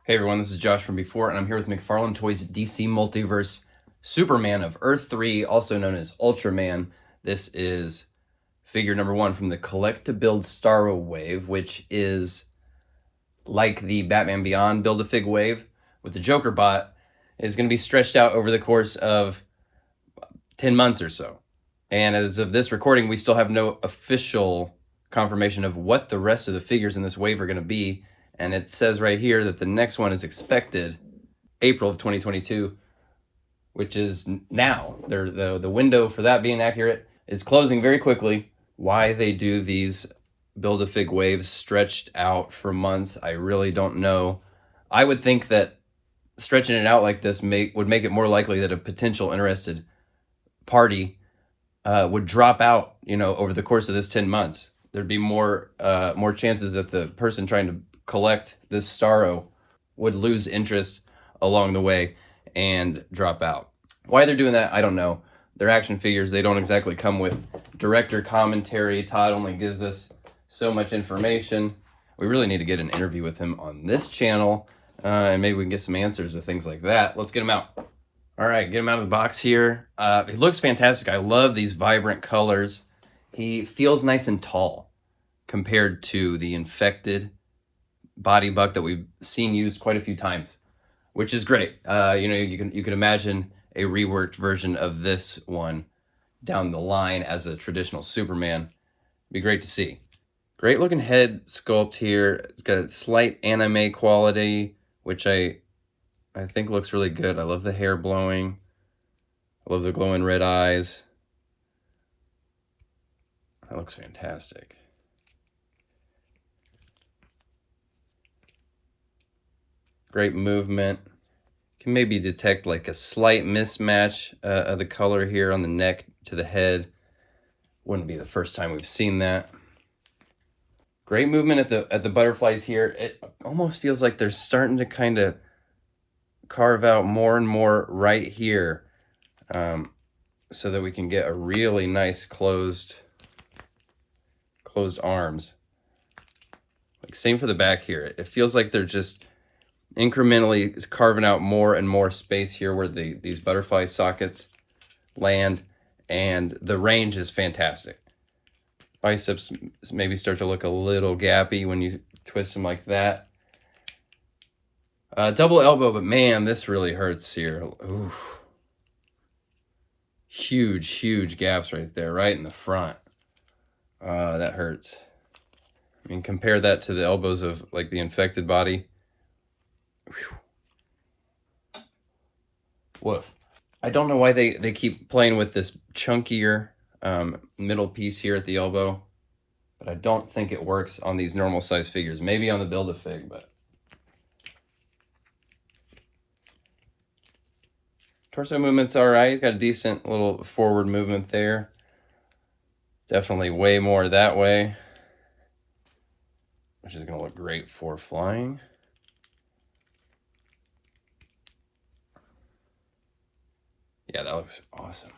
Hey everyone, this is Josh from Before, and I'm here with McFarlane Toys DC Multiverse Superman of Earth-3, also known as Ultraman. This is figure number 1 from the collect-to-build Starro wave, which is like the Batman Beyond Build-A-Fig wave with the Joker bot, is going to be stretched out over the course of 10 months or so. And as of this recording, we still have no official confirmation of what the rest of the figures in this wave are going to be. And it says right here that the next one is expected April of 2022, which is now. The window for that being accurate is closing very quickly. Why they do these Build-A-Fig waves stretched out for months, I really don't know. I would think that stretching it out like this would make it more likely that a potential interested party would drop out, over the course of this 10 months. There'd be more chances that the person trying to collect this Starro would lose interest along the way and drop out. Why they're doing that, I don't know. They're action figures. They don't exactly come with director commentary. Todd only gives us so much information. We really need to get an interview with him on this channel, and maybe we can get some answers to things like that. Let's get him out. All right, get him out of the box here. He looks fantastic. I love these vibrant colors. He feels nice and tall compared to the infected body buck that we've seen used quite a few times, which is great. You can imagine a reworked version of this one down the line as a traditional Superman. Be great to see. Great looking head sculpt here. It's got a slight anime quality, which I think looks really good. I love the hair blowing. I love the glowing red eyes. That looks fantastic. Great movement. Can maybe detect like a slight mismatch of the color here on the neck to the head. Wouldn't be the first time we've seen that. Great movement at the butterflies here. It almost feels like they're starting to kind of carve out more and more right here, so that we can get a really nice closed arms. Like same for the back here. It feels like they're just incrementally carving out more and more space here where these butterfly sockets land, and the range is fantastic. Biceps maybe start to look a little gappy when you twist them like that. Double elbow, but man, this really hurts here. Oof. Huge gaps right there, right in the front. That hurts. I mean, compare that to the elbows of like the infected body. Whew. Woof. I don't know why they keep playing with this chunkier middle piece here at the elbow, but I don't think it works on these normal size figures. Maybe on the Build-A-Fig, but torso movement's all right. He's got a decent little forward movement there. Definitely way more that way, which is going to look great for flying. Yeah, that looks awesome.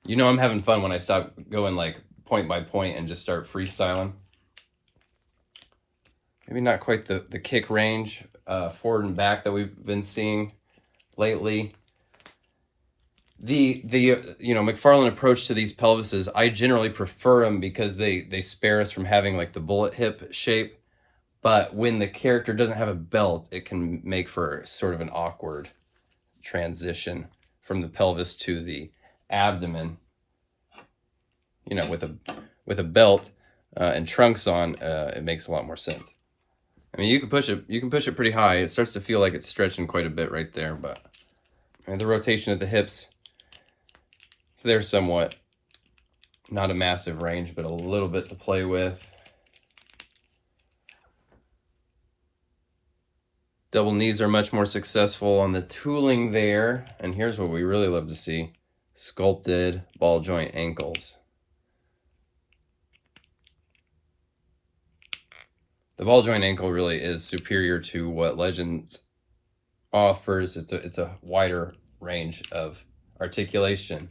I'm having fun when I stop going like point by point and just start freestyling. Maybe not quite the kick range forward and back that we've been seeing lately. The McFarlane approach to these pelvises, I generally prefer them because they spare us from having like the bullet hip shape. But when the character doesn't have a belt, it can make for sort of an awkward transition from the pelvis to the abdomen. With a belt and trunks on, it makes a lot more sense. I mean, you can push it pretty high. It starts to feel like it's stretching quite a bit right there, but the rotation of the hips, so there's somewhat, not a massive range, but a little bit to play with. Double knees are much more successful on the tooling there. And here's what we really love to see. Sculpted ball joint ankles. The ball joint ankle really is superior to what Legends offers. It's a wider range of articulation.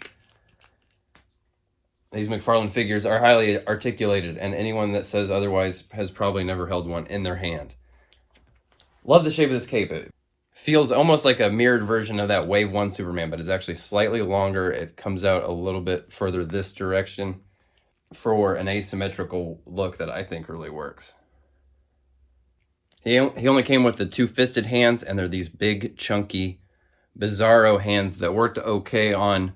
These McFarlane figures are highly articulated, and anyone that says otherwise has probably never held one in their hand. Love the shape of this cape. It feels almost like a mirrored version of that Wave 1 Superman, but it's actually slightly longer. It comes out a little bit further this direction for an asymmetrical look that I think really works. He only came with the 2-fisted hands, and they're these big, chunky Bizarro hands that worked okay on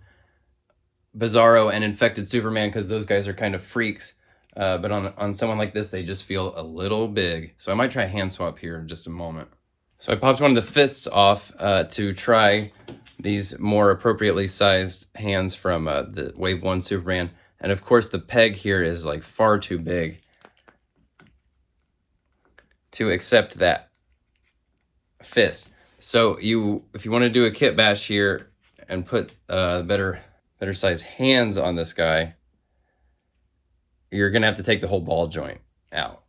Bizarro and Infected Superman because those guys are kind of freaks. But on someone like this, they just feel a little big. So I might try a hand swap here in just a moment. So I popped one of the fists off to try these more appropriately sized hands from the Wave 1 Superman. And of course, the peg here is like far too big to accept that fist. So if you want to do a kit bash here and put better size hands on this guy, you're gonna have to take the whole ball joint out.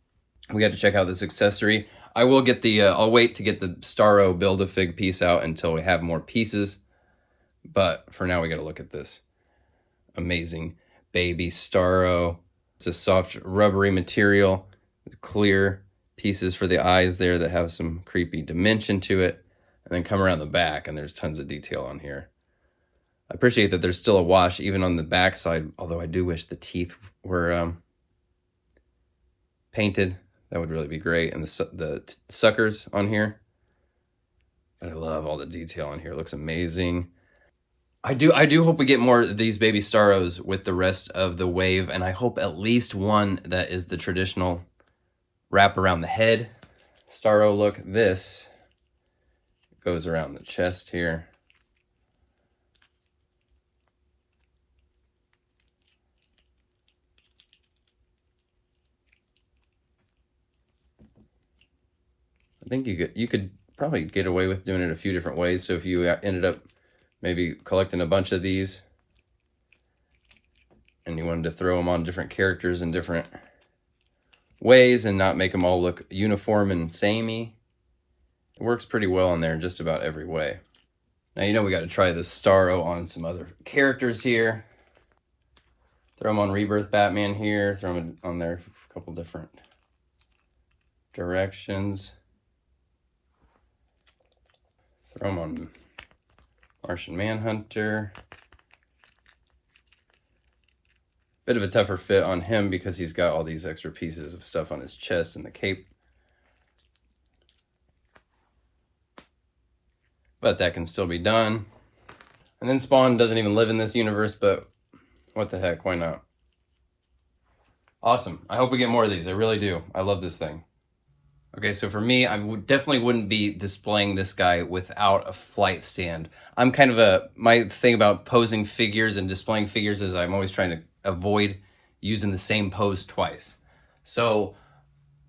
We got to check out this accessory. I will get the I'll wait to get the Starro Build-A-Fig piece out until we have more pieces, but for now we got to look at this amazing baby Starro. It's a soft rubbery material, clear pieces for the eyes there that have some creepy dimension to it, and then come around the back and there's tons of detail on here. I appreciate that there's still a wash even on the back side, although I do wish the teeth were painted. That would really be great. And the suckers on here. But I love all the detail on here. It looks amazing. I do hope we get more of these baby Starros with the rest of the wave, and I hope at least one that is the traditional wrap around the head Starro look. This goes around the chest here. I think you could probably get away with doing it a few different ways. So if you ended up maybe collecting a bunch of these and you wanted to throw them on different characters in different ways and not make them all look uniform and samey, it works pretty well in there in just about every way. Now, we got to try this Starro on some other characters here. Throw them on Rebirth Batman here. Throw them on there a couple different directions. Throw them on Martian Manhunter. Bit of a tougher fit on him because he's got all these extra pieces of stuff on his chest and the cape. But that can still be done. And then Spawn doesn't even live in this universe, but what the heck, why not? Awesome. I hope we get more of these. I really do. I love this thing. Okay, so for me, I definitely wouldn't be displaying this guy without a flight stand. I'm kind of my thing about posing figures and displaying figures is I'm always trying to avoid using the same pose twice. So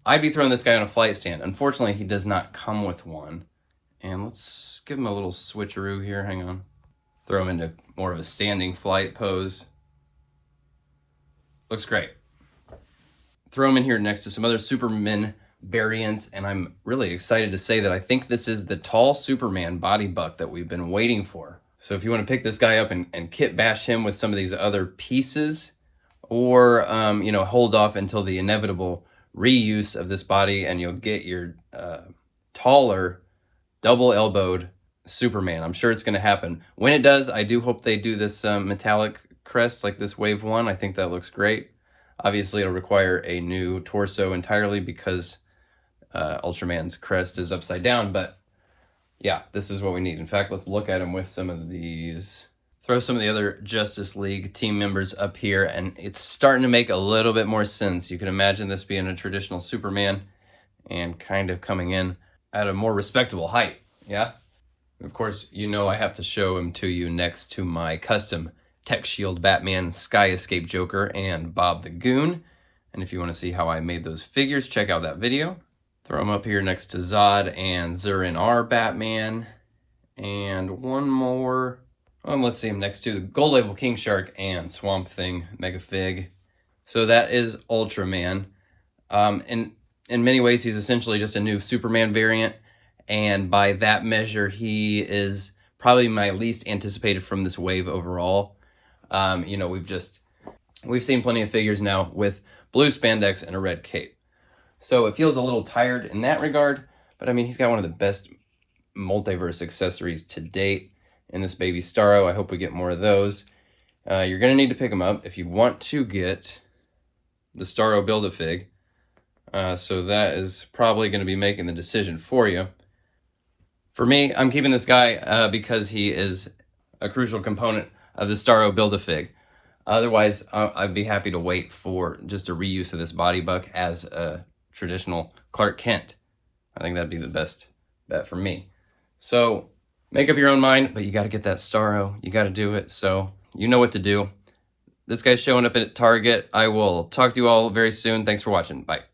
I'd be throwing this guy on a flight stand. Unfortunately, he does not come with one. And let's give him a little switcheroo here. Hang on. Throw him into more of a standing flight pose. Looks great. Throw him in here next to some other Superman variants, and I'm really excited to say that I think this is the tall Superman body buck that we've been waiting for. So if you want to pick this guy up and kit bash him with some of these other pieces, or hold off until the inevitable reuse of this body and you'll get your taller double-elbowed Superman. I'm sure it's going to happen. When it does, I do hope they do this metallic crest like this Wave 1. I think that looks great. Obviously, it'll require a new torso entirely because Ultraman's crest is upside down, but yeah, this is what we need. In fact, let's look at him with some of these. Throw some of the other Justice League team members up here, and it's starting to make a little bit more sense. You can imagine this being a traditional Superman and kind of coming in at a more respectable height, yeah? Of course, I have to show him to you next to my custom Tech Shield Batman, Sky Escape Joker, and Bob the Goon. And if you want to see how I made those figures, check out that video. Throw them up here next to Zod and Zurin R Batman. And one more. Let's see him next to the Gold Label King Shark and Swamp Thing Mega Fig. So that is Ultraman. In many ways, he's essentially just a new Superman variant. And by that measure, he is probably my least anticipated from this wave overall. We've just We've seen plenty of figures now with blue spandex and a red cape. So it feels a little tired in that regard, but I mean, he's got one of the best multiverse accessories to date in this baby Starro. I hope we get more of those. You're going to need to pick them up if you want to get the Starro Build-A-Fig. So that is probably going to be making the decision for you. For me, I'm keeping this guy because he is a crucial component of the Starro Build-A-Fig. Otherwise, I'd be happy to wait for just a reuse of this body buck as a traditional Clark Kent. I think that'd be the best bet for me. So make up your own mind, but you got to get that Starro. You got to do it. So you know what to do. This guy's showing up at Target. I will talk to you all very soon. Thanks for watching. Bye.